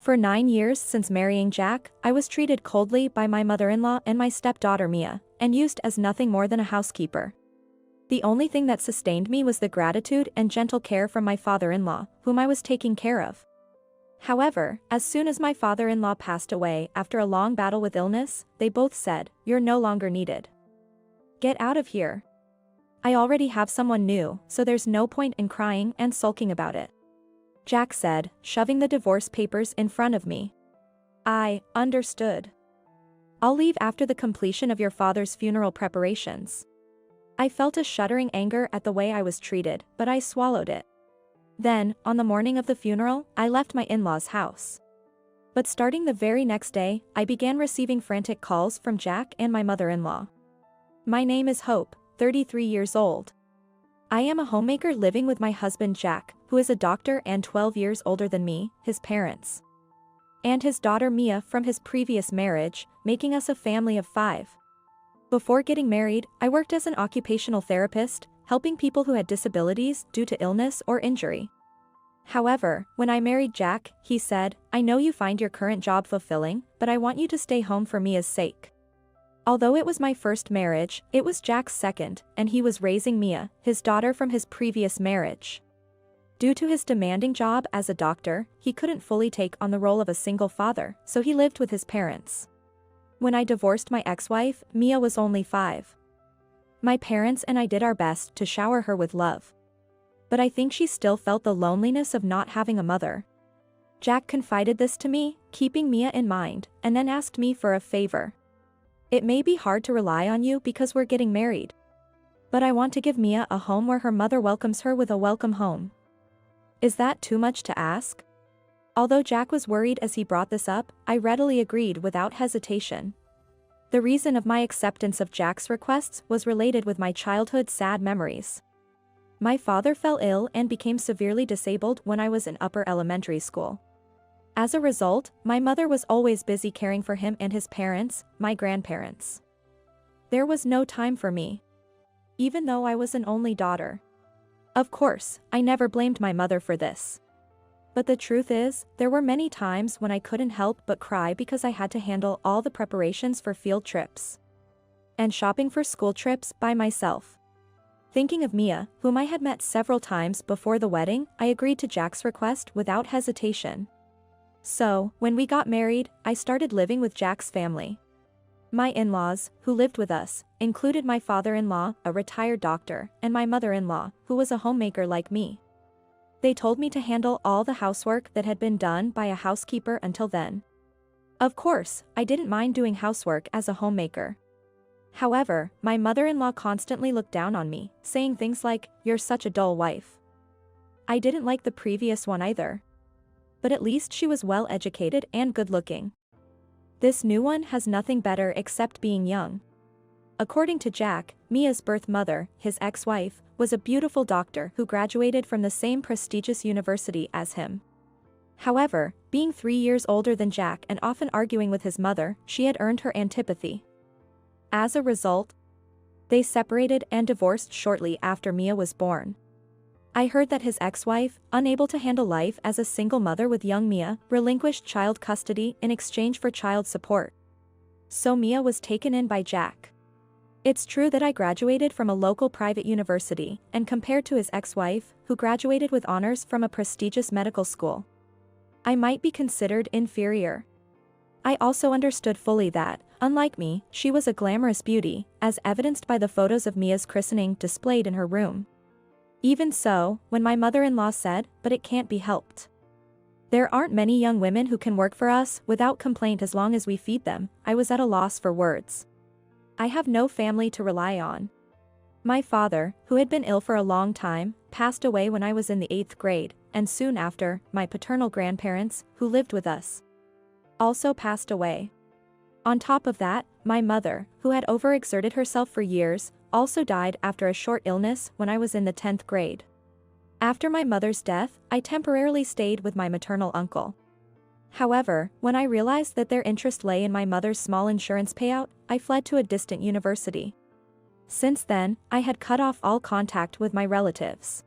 For 9 years since marrying Jack, I was treated coldly by my mother-in-law and my stepdaughter Mia, and used as nothing more than a housekeeper. The only thing that sustained me was the gratitude and gentle care from my father-in-law, whom I was taking care of. However, as soon as my father-in-law passed away after a long battle with illness, they both said, "You're no longer needed. Get out of here. I already have someone new, so there's no point in crying and sulking about it," Jack said, shoving the divorce papers in front of me. I understood. "I'll leave after the completion of your father's funeral preparations." I felt a shuddering anger at the way I was treated, but I swallowed it. Then, on the morning of the funeral, I left my in-laws' house. But starting the very next day, I began receiving frantic calls from Jack and my mother-in-law. My name is Hope, 33 years old. I am a homemaker living with my husband Jack, who is a doctor and 12 years older than me, his parents, and his daughter Mia from his previous marriage, making us a family of 5. Before getting married, I worked as an occupational therapist, helping people who had disabilities due to illness or injury. However, when I married Jack, he said, "I know you find your current job fulfilling, but I want you to stay home for Mia's sake." Although it was my first marriage, it was Jack's second, and he was raising Mia, his daughter from his previous marriage. Due to his demanding job as a doctor, he couldn't fully take on the role of a single father, so he lived with his parents. When I divorced my ex-wife, Mia was only 5. My parents and I did our best to shower her with love. But I think she still felt the loneliness of not having a mother. Jack confided this to me, keeping Mia in mind, and then asked me for a favor. "It may be hard to rely on you because we're getting married, but I want to give Mia a home where her mother welcomes her with a welcome home." Is that too much to ask? Although Jack was worried as he brought this up, I readily agreed without hesitation. The reason of my acceptance of Jack's requests was related with my childhood sad memories. My father fell ill and became severely disabled when I was in upper elementary school. As a result, my mother was always busy caring for him and his parents, my grandparents. There was no time for me, even though I was an only daughter. Of course, I never blamed my mother for this. But the truth is, there were many times when I couldn't help but cry because I had to handle all the preparations for field trips and shopping for school trips by myself. Thinking of Mia, whom I had met several times before the wedding, I agreed to Jack's request without hesitation. So, when we got married, I started living with Jack's family. My in-laws, who lived with us, included my father-in-law, a retired doctor, and my mother-in-law, who was a homemaker like me. They told me to handle all the housework that had been done by a housekeeper until then. Of course, I didn't mind doing housework as a homemaker. However, my mother-in-law constantly looked down on me, saying things like, "You're such a dull wife." I didn't like the previous one either. But at least she was well-educated and good-looking. This new one has nothing better except being young. According to Jack, Mia's birth mother, his ex-wife, was a beautiful doctor who graduated from the same prestigious university as him. However, being 3 years older than Jack and often arguing with his mother, she had earned her antipathy. As a result, they separated and divorced shortly after Mia was born. I heard that his ex-wife, unable to handle life as a single mother with young Mia, relinquished child custody in exchange for child support. So Mia was taken in by Jack. It's true that I graduated from a local private university, and compared to his ex-wife, who graduated with honors from a prestigious medical school, I might be considered inferior. I also understood fully that, unlike me, she was a glamorous beauty, as evidenced by the photos of Mia's christening displayed in her room. Even so, when my mother-in-law said, "But it can't be helped. There aren't many young women who can work for us without complaint as long as we feed them," I was at a loss for words. I have no family to rely on. My father, who had been ill for a long time, passed away when I was in the 8th grade, and soon after, my paternal grandparents, who lived with us, also passed away. On top of that, my mother, who had overexerted herself for years, also died after a short illness when I was in the 10th grade. After my mother's death, I temporarily stayed with my maternal uncle. However, when I realized that their interest lay in my mother's small insurance payout, I fled to a distant university. Since then, I had cut off all contact with my relatives.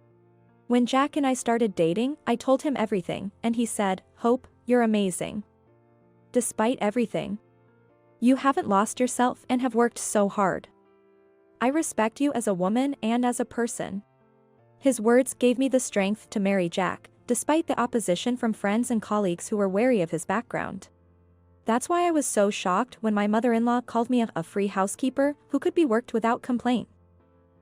When Jack and I started dating, I told him everything, and he said, "Hope, you're amazing. Despite everything, you haven't lost yourself and have worked so hard. I respect you as a woman and as a person." His words gave me the strength to marry Jack, despite the opposition from friends and colleagues who were wary of his background. That's why I was so shocked when my mother-in-law called me a free housekeeper who could be worked without complaint.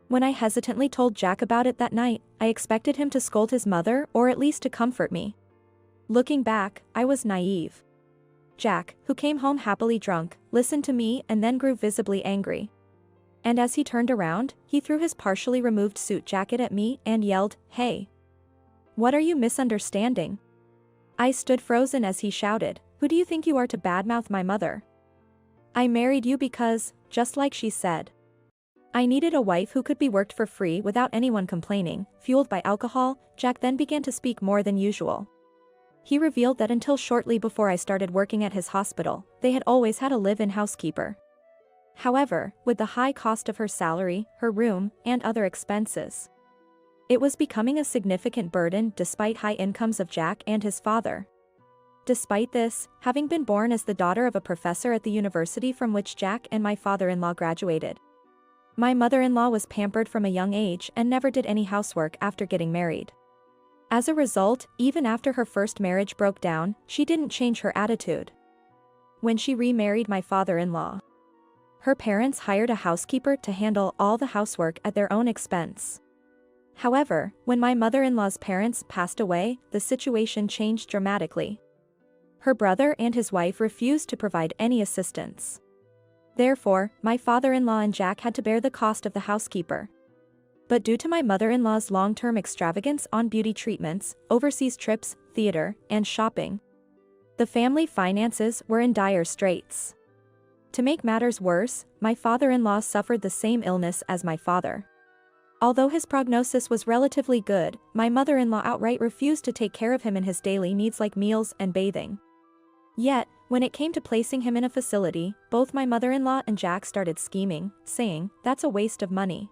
When I hesitantly told Jack about it that night, I expected him to scold his mother or at least to comfort me. Looking back, I was naive. Jack, who came home happily drunk, listened to me and then grew visibly angry. And as he turned around, he threw his partially removed suit jacket at me and yelled, "Hey! What are you misunderstanding?" I stood frozen as he shouted, "Who do you think you are to badmouth my mother? I married you because, just like she said, I needed a wife who could be worked for free without anyone complaining." Fueled by alcohol, Jack then began to speak more than usual. He revealed that until shortly before I started working at his hospital, they had always had a live-in housekeeper. However, with the high cost of her salary, her room, and other expenses, it was becoming a significant burden despite high incomes of Jack and his father. Despite this, having been born as the daughter of a professor at the university from which Jack and my father-in-law graduated, my mother-in-law was pampered from a young age and never did any housework after getting married. As a result, even after her first marriage broke down, she didn't change her attitude. When she remarried my father-in-law, her parents hired a housekeeper to handle all the housework at their own expense. However, when my mother-in-law's parents passed away, the situation changed dramatically. Her brother and his wife refused to provide any assistance. Therefore, my father-in-law and Jack had to bear the cost of the housekeeper. But due to my mother-in-law's long-term extravagance on beauty treatments, overseas trips, theater, and shopping, the family finances were in dire straits. To make matters worse, my father-in-law suffered the same illness as my father. Although his prognosis was relatively good, my mother-in-law outright refused to take care of him in his daily needs like meals and bathing. Yet, when it came to placing him in a facility, both my mother-in-law and Jack started scheming, saying, "That's a waste of money.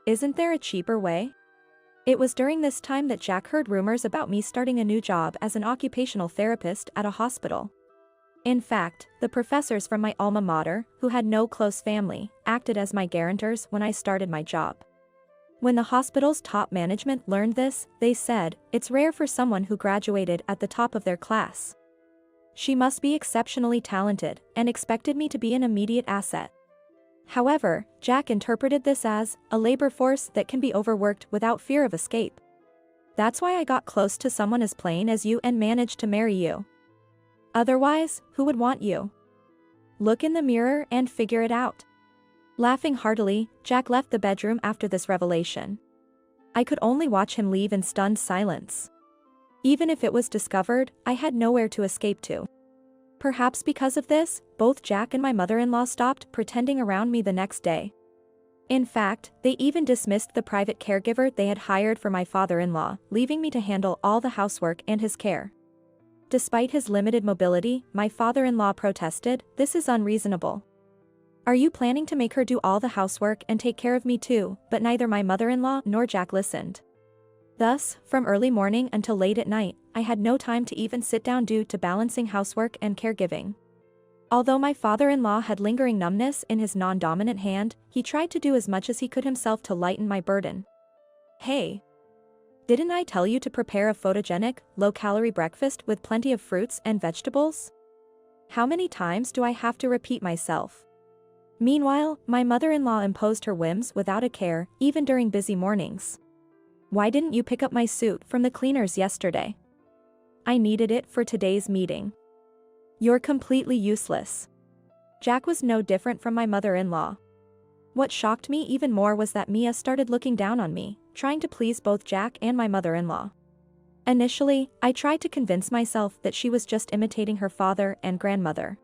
Isn't there a cheaper way?" It was during this time that Jack heard rumors about me starting a new job as an occupational therapist at a hospital. In fact, the professors from my alma mater, who had no close family, acted as my guarantors when I started my job. When the hospital's top management learned this, they said, "It's rare for someone who graduated at the top of their class. She must be exceptionally talented," and expected me to be an immediate asset. However, Jack interpreted this as a labor force that can be overworked without fear of escape. That's why I got close to someone as plain as you and managed to marry you. Otherwise, who would want you? Look in the mirror and figure it out. Laughing heartily, Jack left the bedroom after this revelation. I could only watch him leave in stunned silence. Even if it was discovered, I had nowhere to escape to. Perhaps because of this, both Jack and my mother-in-law stopped pretending around me the next day. In fact, they even dismissed the private caregiver they had hired for my father-in-law, leaving me to handle all the housework and his care. Despite his limited mobility, my father-in-law protested, "This is unreasonable. Are you planning to make her do all the housework and take care of me too?" But neither my mother-in-law nor Jack listened. Thus, from early morning until late at night, I had no time to even sit down due to balancing housework and caregiving. Although my father-in-law had lingering numbness in his non-dominant hand, he tried to do as much as he could himself to lighten my burden. "Hey! Didn't I tell you to prepare a photogenic, low-calorie breakfast with plenty of fruits and vegetables? How many times do I have to repeat myself?" Meanwhile, my mother-in-law imposed her whims without a care, even during busy mornings. "Why didn't you pick up my suit from the cleaners yesterday? I needed it for today's meeting. You're completely useless." Jack was no different from my mother-in-law. What shocked me even more was that Mia started looking down on me, trying to please both Jack and my mother-in-law. Initially, I tried to convince myself that she was just imitating her father and grandmother.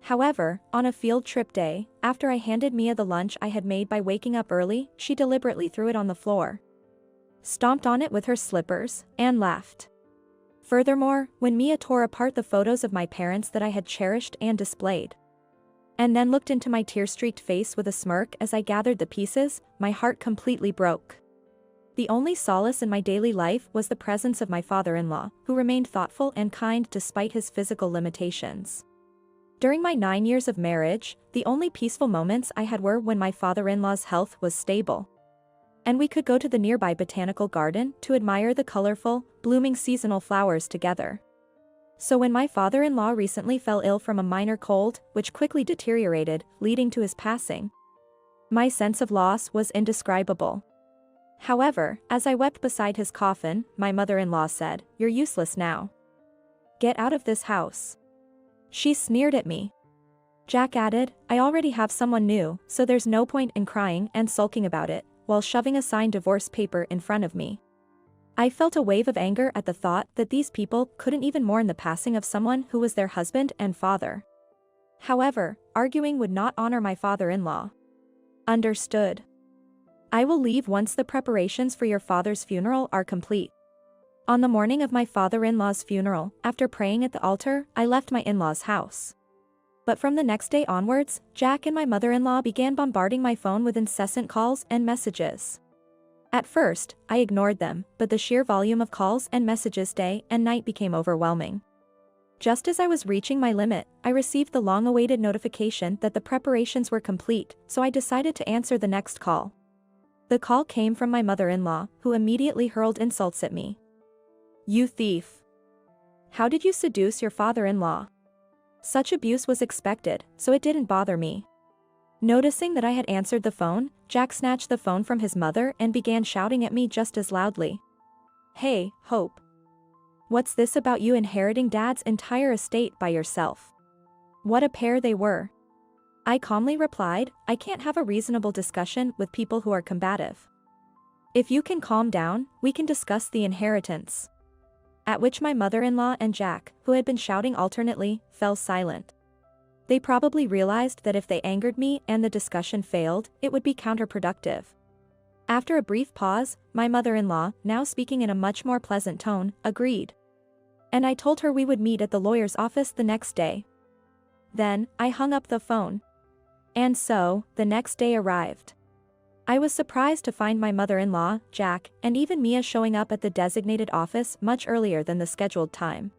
However, on a field trip day, after I handed Mia the lunch I had made by waking up early, she deliberately threw it on the floor, stomped on it with her slippers, and laughed. Furthermore, when Mia tore apart the photos of my parents that I had cherished and displayed, and then looked into my tear-streaked face with a smirk as I gathered the pieces, my heart completely broke. The only solace in my daily life was the presence of my father-in-law, who remained thoughtful and kind despite his physical limitations. During my 9 years of marriage, the only peaceful moments I had were when my father-in-law's health was stable, and we could go to the nearby botanical garden to admire the colorful, blooming seasonal flowers together. So when my father-in-law recently fell ill from a minor cold, which quickly deteriorated, leading to his passing, my sense of loss was indescribable. However, as I wept beside his coffin, my mother-in-law said, "You're useless now. Get out of this house." She sneered at me. Jack added, "I already have someone new, so there's no point in crying and sulking about it," while shoving a signed divorce paper in front of me. I felt a wave of anger at the thought that these people couldn't even mourn the passing of someone who was their husband and father. However, arguing would not honor my father-in-law. Understood. I will leave once the preparations for your father's funeral are complete. On the morning of my father-in-law's funeral, after praying at the altar, I left my in-laws' house. But from the next day onwards, Jack and my mother-in-law began bombarding my phone with incessant calls and messages. At first, I ignored them, but the sheer volume of calls and messages day and night became overwhelming. Just as I was reaching my limit, I received the long-awaited notification that the preparations were complete, so I decided to answer the next call. The call came from my mother-in-law, who immediately hurled insults at me. "You thief! How did you seduce your father-in-law?" Such abuse was expected, so it didn't bother me. Noticing that I had answered the phone, Jack snatched the phone from his mother and began shouting at me just as loudly. "Hey, Hope. What's this about you inheriting Dad's entire estate by yourself?" What a pair they were. I calmly replied, "I can't have a reasonable discussion with people who are combative. If you can calm down, we can discuss the inheritance." At which my mother-in-law and Jack, who had been shouting alternately, fell silent. They probably realized that if they angered me and the discussion failed, it would be counterproductive. After a brief pause, my mother-in-law, now speaking in a much more pleasant tone, agreed. And I told her we would meet at the lawyer's office the next day. Then, I hung up the phone. And so, the next day arrived. I was surprised to find my mother-in-law, Jack, and even Mia showing up at the designated office much earlier than the scheduled time.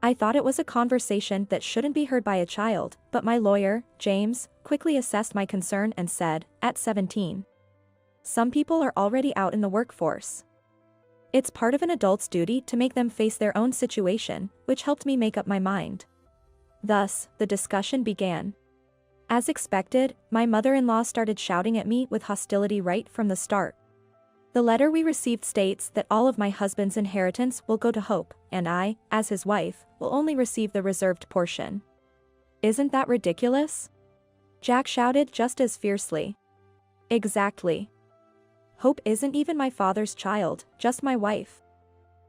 I thought it was a conversation that shouldn't be heard by a child, but my lawyer, James, quickly assessed my concern and said, "At 17. Some people are already out in the workforce. It's part of an adult's duty to make them face their own situation," which helped me make up my mind. Thus, the discussion began. As expected, my mother-in-law started shouting at me with hostility right from the start. The letter we received states that all of my husband's inheritance will go to Hope, and I, as his wife, will only receive the reserved portion. Isn't that ridiculous? Jack shouted just as fiercely. Exactly. Hope isn't even my father's child, just my wife.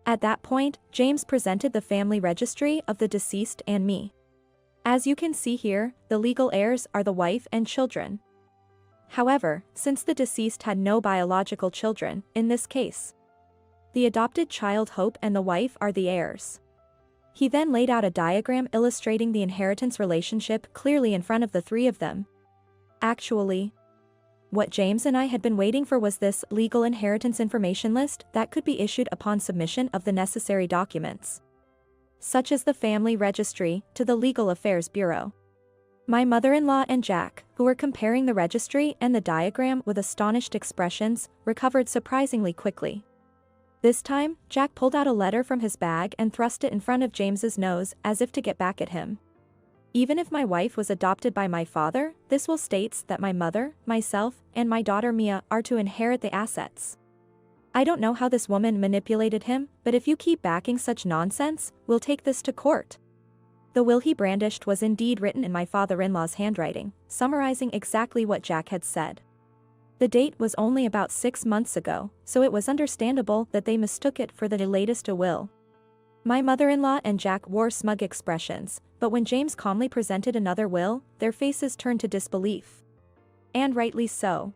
At that point, James presented the family registry of the deceased and me. As you can see here, the legal heirs are the wife and children. However, since the deceased had no biological children, in this case, the adopted child Hope and the wife are the heirs. He then laid out a diagram illustrating the inheritance relationship clearly in front of the three of them. Actually, what James and I had been waiting for was this legal inheritance information list that could be issued upon submission of the necessary documents, such as the family registry, to the Legal Affairs Bureau. My mother-in-law and Jack, who were comparing the registry and the diagram with astonished expressions, recovered surprisingly quickly. This time, Jack pulled out a letter from his bag and thrust it in front of James's nose as if to get back at him. "Even if my wife was adopted by my father, this will states that my mother, myself, and my daughter Mia are to inherit the assets. I don't know how this woman manipulated him, but if you keep backing such nonsense, we'll take this to court." The will he brandished was indeed written in my father-in-law's handwriting, summarizing exactly what Jack had said. The date was only about 6 months ago, so it was understandable that they mistook it for the latest will. My mother-in-law and Jack wore smug expressions, but when James calmly presented another will, their faces turned to disbelief. And rightly so.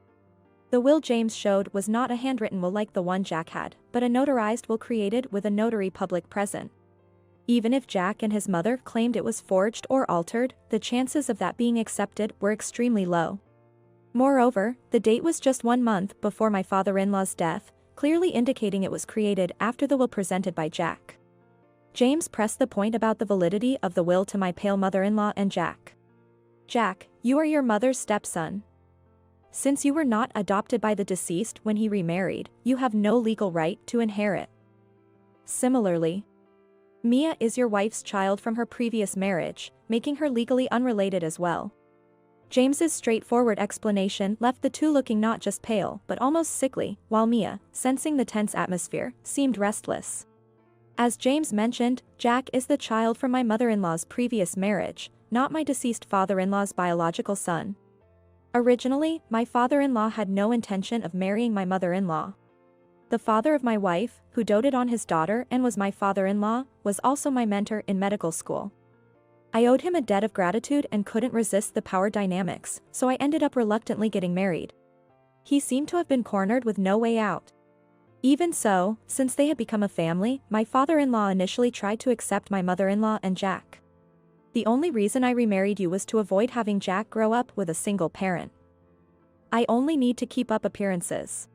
The will James showed was not a handwritten will like the one Jack had, but a notarized will created with a notary public present. Even if Jack and his mother claimed it was forged or altered, the chances of that being accepted were extremely low. Moreover, the date was just 1 month before my father-in-law's death, clearly indicating it was created after the will presented by Jack. James pressed the point about the validity of the will to my pale mother-in-law and Jack. Jack, you are your mother's stepson. Since you were not adopted by the deceased when he remarried, you have no legal right to inherit. Similarly, Mia is your wife's child from her previous marriage, making her legally unrelated as well. James's straightforward explanation left the two looking not just pale but almost sickly, while Mia, sensing the tense atmosphere, seemed restless. As James mentioned, Jack is the child from my mother-in-law's previous marriage, not my deceased father-in-law's biological son. Originally, my father-in-law had no intention of marrying my mother-in-law. The father of my wife, who doted on his daughter and was my father-in-law, was also my mentor in medical school. I owed him a debt of gratitude and couldn't resist the power dynamics, so I ended up reluctantly getting married. He seemed to have been cornered with no way out. Even so, since they had become a family, my father-in-law initially tried to accept my mother-in-law and Jack. The only reason I remarried you was to avoid having Jack grow up with a single parent. I only need to keep up appearances.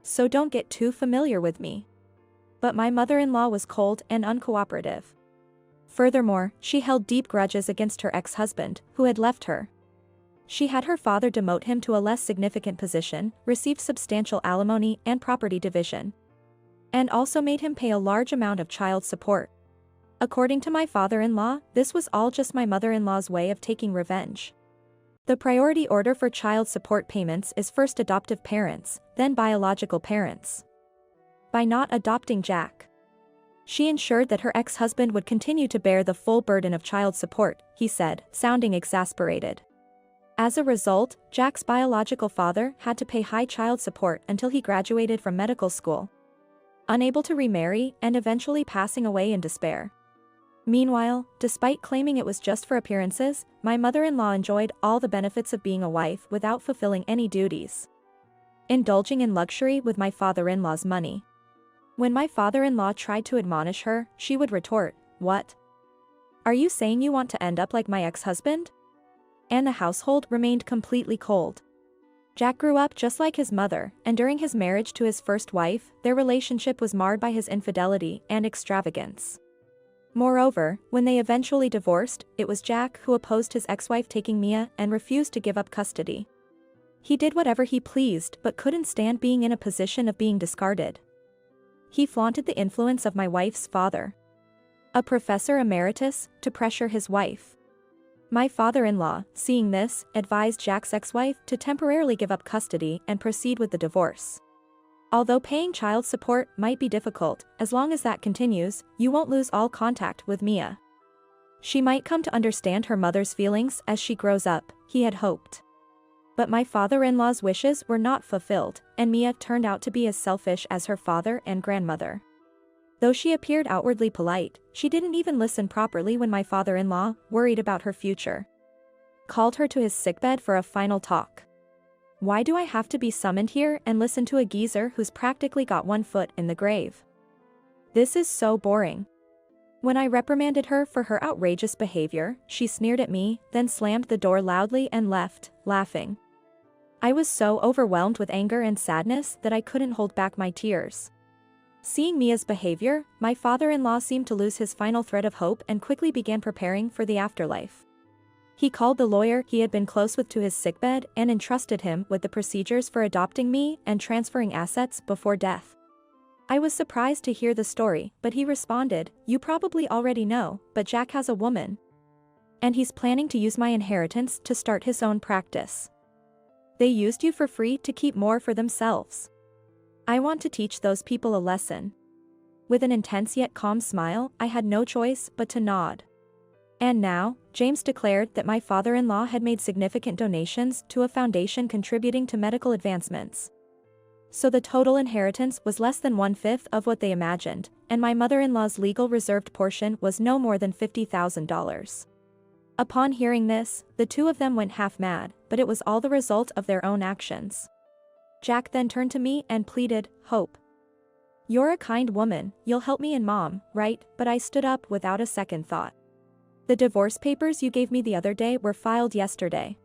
So don't get too familiar with me. But my mother-in-law was cold and uncooperative. Furthermore, she held deep grudges against her ex-husband, who had left her. She had her father demote him to a less significant position, received substantial alimony and property division, and also made him pay a large amount of child support. According to my father-in-law, this was all just my mother-in-law's way of taking revenge. The priority order for child support payments is first adoptive parents, then biological parents. By not adopting Jack, she ensured that her ex-husband would continue to bear the full burden of child support, he said, sounding exasperated. As a result, Jack's biological father had to pay high child support until he graduated from medical school, unable to remarry and eventually passing away in despair. Meanwhile, despite claiming it was just for appearances, my mother-in-law enjoyed all the benefits of being a wife without fulfilling any duties, indulging in luxury with my father-in-law's money. When my father-in-law tried to admonish her, she would retort, "What? Are you saying you want to end up like my ex-husband?" And the household remained completely cold. Jack grew up just like his mother, and during his marriage to his first wife, their relationship was marred by his infidelity and extravagance. Moreover, when they eventually divorced, it was Jack who opposed his ex-wife taking Mia and refused to give up custody. He did whatever he pleased but couldn't stand being in a position of being discarded. He flaunted the influence of my wife's father, a professor emeritus, to pressure his wife. My father-in-law, seeing this, advised Jack's ex-wife to temporarily give up custody and proceed with the divorce. Although paying child support might be difficult, as long as that continues, you won't lose all contact with Mia. She might come to understand her mother's feelings as she grows up, he had hoped. But my father-in-law's wishes were not fulfilled, and Mia turned out to be as selfish as her father and grandmother. Though she appeared outwardly polite, she didn't even listen properly when my father-in-law, worried about her future, called her to his sickbed for a final talk. Why do I have to be summoned here and listen to a geezer who's practically got one foot in the grave? This is so boring. When I reprimanded her for her outrageous behavior, she sneered at me, then slammed the door loudly and left, laughing. I was so overwhelmed with anger and sadness that I couldn't hold back my tears. Seeing Mia's behavior, my father-in-law seemed to lose his final thread of hope and quickly began preparing for the afterlife. He called the lawyer he had been close with to his sickbed and entrusted him with the procedures for adopting me and transferring assets before death. I was surprised to hear the story, but he responded, "You probably already know, but Jack has a woman, and he's planning to use my inheritance to start his own practice. They used you for free to keep more for themselves. I want to teach those people a lesson." With an intense yet calm smile, I had no choice but to nod. And now, James declared that my father-in-law had made significant donations to a foundation contributing to medical advancements. So the total inheritance was less than 1/5 of what they imagined, and my mother-in-law's legal reserved portion was no more than $50,000. Upon hearing this, the two of them went half mad, but it was all the result of their own actions. Jack then turned to me and pleaded, "Hope. You're a kind woman, you'll help me and Mom, right?" But I stood up without a second thought. "The divorce papers you gave me the other day were filed yesterday.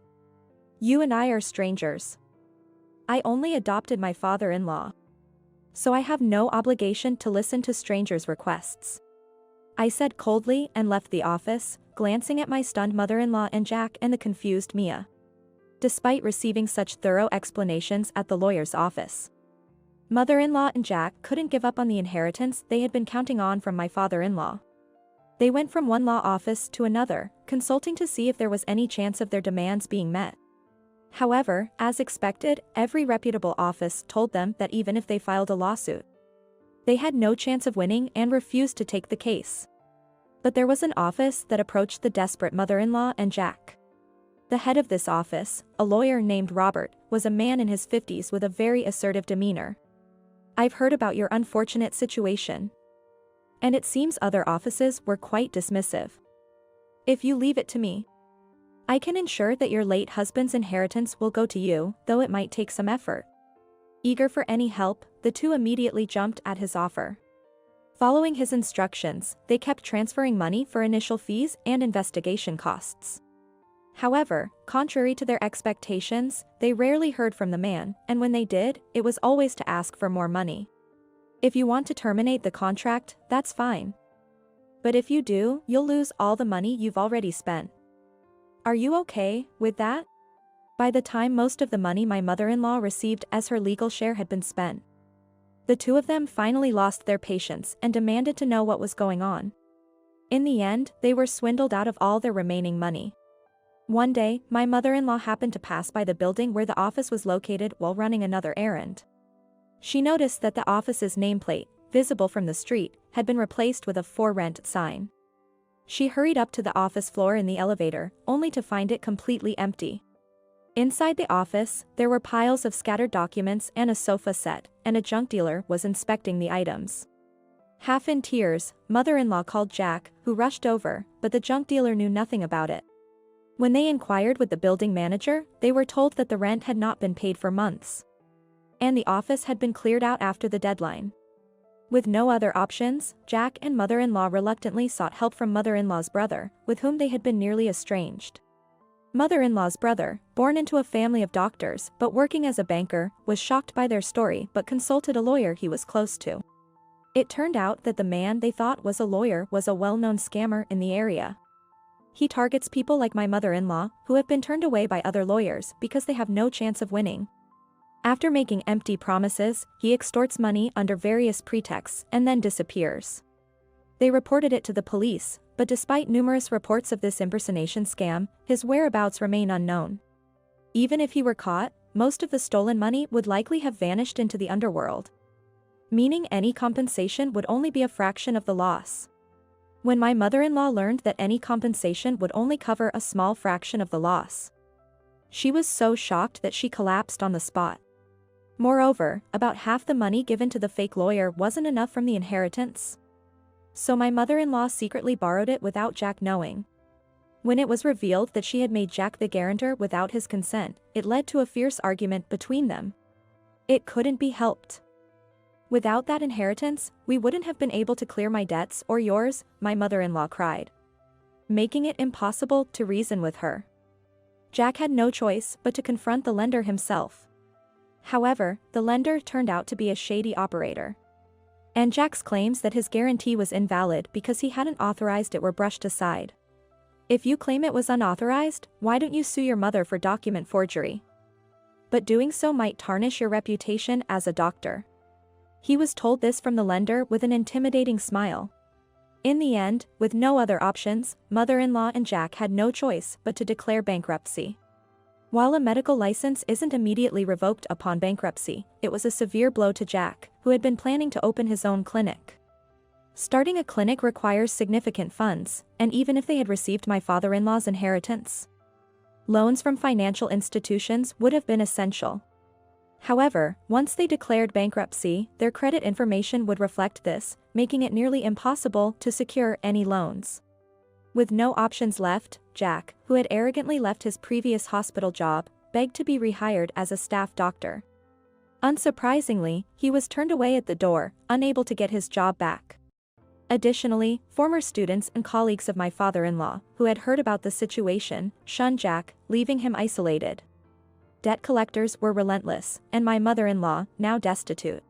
You and I are strangers. I only adopted my father-in-law. so I have no obligation to listen to strangers' requests. I said coldly and left the office, glancing at my stunned mother-in-law and Jack and the confused Mia. Despite receiving such thorough explanations at the lawyer's office, mother-in-law and Jack couldn't give up on the inheritance they had been counting on from my father-in-law. They went from one law office to another, consulting to see if there was any chance of their demands being met. However, as expected, every reputable office told them that even if they filed a lawsuit, they had no chance of winning and refused to take the case. But there was an office that approached the desperate mother-in-law and Jack. The head of this office, a lawyer named Robert, was a man in his 50s with a very assertive demeanor. "I've heard about your unfortunate situation. And it seems other offices were quite dismissive. If you leave it to me, I can ensure that your late husband's inheritance will go to you, though it might take some effort." Eager for any help, the two immediately jumped at his offer. Following his instructions, they kept transferring money for initial fees and investigation costs. However, contrary to their expectations, they rarely heard from the man, and when they did, it was always to ask for more money. "If you want to terminate the contract, that's fine. But if you do, you'll lose all the money you've already spent. Are you okay with that?" By the time most of the money my mother-in-law received as her legal share had been spent, the two of them finally lost their patience and demanded to know what was going on. In the end, they were swindled out of all their remaining money. One day, my mother-in-law happened to pass by the building where the office was located while running another errand. She noticed that the office's nameplate, visible from the street, had been replaced with a "For Rent" sign. She hurried up to the office floor in the elevator, only to find it completely empty. Inside the office, there were piles of scattered documents and a sofa set, and a junk dealer was inspecting the items. Half in tears, mother-in-law called Jack, who rushed over, but the junk dealer knew nothing about it. When they inquired with the building manager, they were told that the rent had not been paid for months, and the office had been cleared out after the deadline. With no other options, Jack and mother-in-law reluctantly sought help from mother-in-law's brother, with whom they had been nearly estranged. Mother-in-law's brother, born into a family of doctors but working as a banker, was shocked by their story but consulted a lawyer he was close to. It turned out that the man they thought was a lawyer was a well-known scammer in the area. He targets people like my mother-in-law, who have been turned away by other lawyers because they have no chance of winning. After making empty promises, he extorts money under various pretexts and then disappears. They reported it to the police, but despite numerous reports of this impersonation scam, his whereabouts remain unknown. Even if he were caught, most of the stolen money would likely have vanished into the underworld, meaning any compensation would only be a fraction of the loss. When my mother-in-law learned that any compensation would only cover a small fraction of the loss, she was so shocked that she collapsed on the spot. Moreover, about half the money given to the fake lawyer wasn't enough from the inheritance, so my mother-in-law secretly borrowed it without Jack knowing. When it was revealed that she had made Jack the guarantor without his consent, it led to a fierce argument between them. It couldn't be helped. "Without that inheritance, we wouldn't have been able to clear my debts or yours," my mother-in-law cried, making it impossible to reason with her. Jack had no choice but to confront the lender himself. However, the lender turned out to be a shady operator, and Jack's claims that his guarantee was invalid because he hadn't authorized it were brushed aside. "If you claim it was unauthorized, why don't you sue your mother for document forgery? But doing so might tarnish your reputation as a doctor." He was told this from the lender with an intimidating smile. In the end, with no other options, mother-in-law and Jack had no choice but to declare bankruptcy. While a medical license isn't immediately revoked upon bankruptcy, it was a severe blow to Jack, who had been planning to open his own clinic. Starting a clinic requires significant funds, and even if they had received my father-in-law's inheritance, loans from financial institutions would have been essential. However, once they declared bankruptcy, their credit information would reflect this, making it nearly impossible to secure any loans. With no options left, Jack, who had arrogantly left his previous hospital job, begged to be rehired as a staff doctor. Unsurprisingly, he was turned away at the door, unable to get his job back. Additionally, former students and colleagues of my father-in-law, who had heard about the situation, shunned Jack, leaving him isolated. Debt collectors were relentless, and my mother-in-law, now destitute,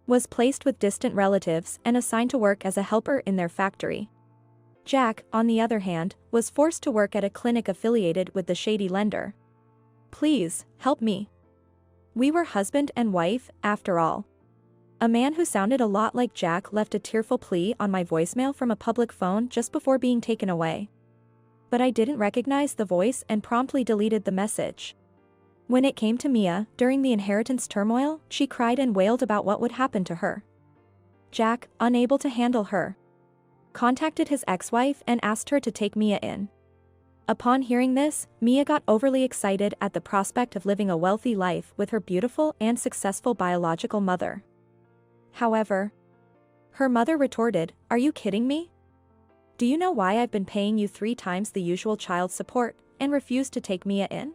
was placed with distant relatives and assigned to work as a helper in their factory. Jack, on the other hand, was forced to work at a clinic affiliated with the shady lender. Please, help me. We were husband and wife, after all. A man who sounded a lot like Jack left a tearful plea on my voicemail from a public phone just before being taken away. But I didn't recognize the voice and promptly deleted the message. When it came to Mia, during the inheritance turmoil, she cried and wailed about what would happen to her. Jack, unable to handle her, contacted his ex-wife and asked her to take Mia in. Upon hearing this, Mia got overly excited at the prospect of living a wealthy life with her beautiful and successful biological mother. However, her mother retorted, "Are you kidding me? Do you know why I've been paying you 3 times the usual child support and refused to take Mia in?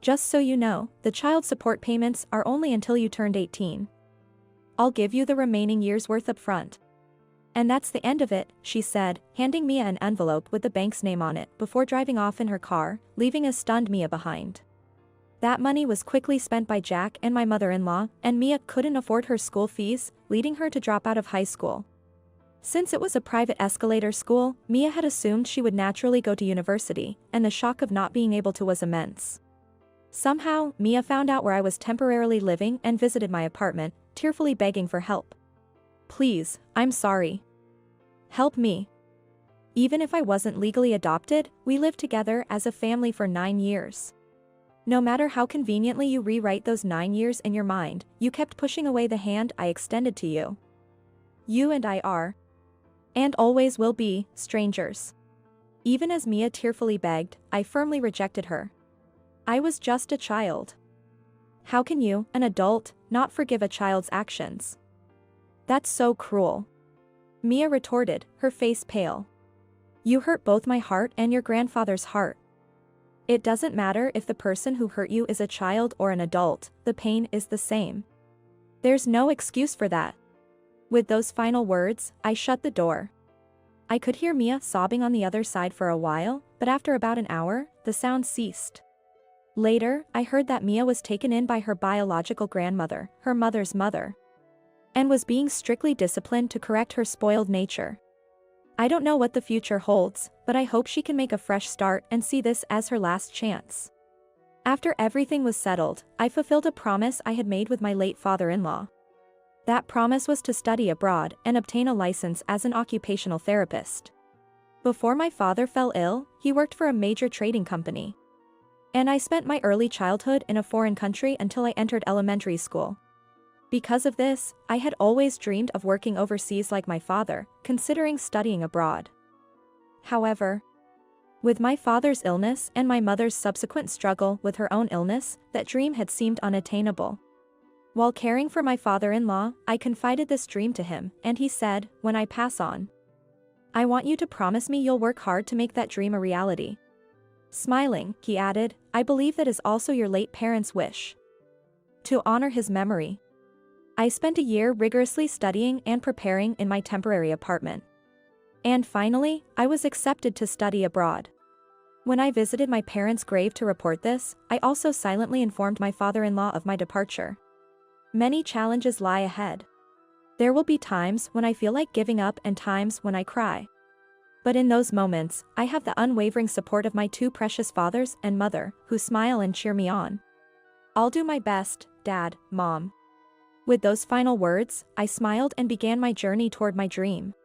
Just so you know, the child support payments are only until you turned 18. I'll give you the remaining year's worth up front. And that's the end of it," she said, handing Mia an envelope with the bank's name on it before driving off in her car, leaving a stunned Mia behind. That money was quickly spent by Jack and my mother-in-law, and Mia couldn't afford her school fees, leading her to drop out of high school. Since it was a private escalator school, Mia had assumed she would naturally go to university, and the shock of not being able to was immense. Somehow, Mia found out where I was temporarily living and visited my apartment, tearfully begging for help. "Please, I'm sorry. Help me. Even if I wasn't legally adopted, we lived together as a family for 9 years. No matter how conveniently you rewrite those 9 years in your mind, you kept pushing away the hand I extended to you. You and I are, and always will be, strangers." Even as Mia tearfully begged, I firmly rejected her. I was just a child. How can you, an adult, not forgive a child's actions? That's so cruel. Mia retorted, her face pale. You hurt both my heart and your grandfather's heart. It doesn't matter if the person who hurt you is a child or an adult, the pain is the same. There's no excuse for that. With those final words, I shut the door. I could hear Mia sobbing on the other side for a while, but after about an hour, the sound ceased. Later, I heard that Mia was taken in by her biological grandmother, her mother's mother, and was being strictly disciplined to correct her spoiled nature. I don't know what the future holds, but I hope she can make a fresh start and see this as her last chance. After everything was settled, I fulfilled a promise I had made with my late father-in-law. That promise was to study abroad and obtain a license as an occupational therapist. Before my father fell ill, he worked for a major trading company. And I spent my early childhood in a foreign country until I entered elementary school. Because of this, I had always dreamed of working overseas like my father, considering studying abroad. However, with my father's illness and my mother's subsequent struggle with her own illness, that dream had seemed unattainable. While caring for my father-in-law, I confided this dream to him, and he said, "When I pass on, I want you to promise me you'll work hard to make that dream a reality." Smiling, he added, "I believe that is also your late parents' wish. To honor his memory." I spent a year rigorously studying and preparing in my temporary apartment. And finally, I was accepted to study abroad. When I visited my parents' grave to report this, I also silently informed my father-in-law of my departure. Many challenges lie ahead. There will be times when I feel like giving up and times when I cry. But in those moments, I have the unwavering support of my 2 precious fathers and mother, who smile and cheer me on. I'll do my best, Dad, Mom. With those final words, I smiled and began my journey toward my dream.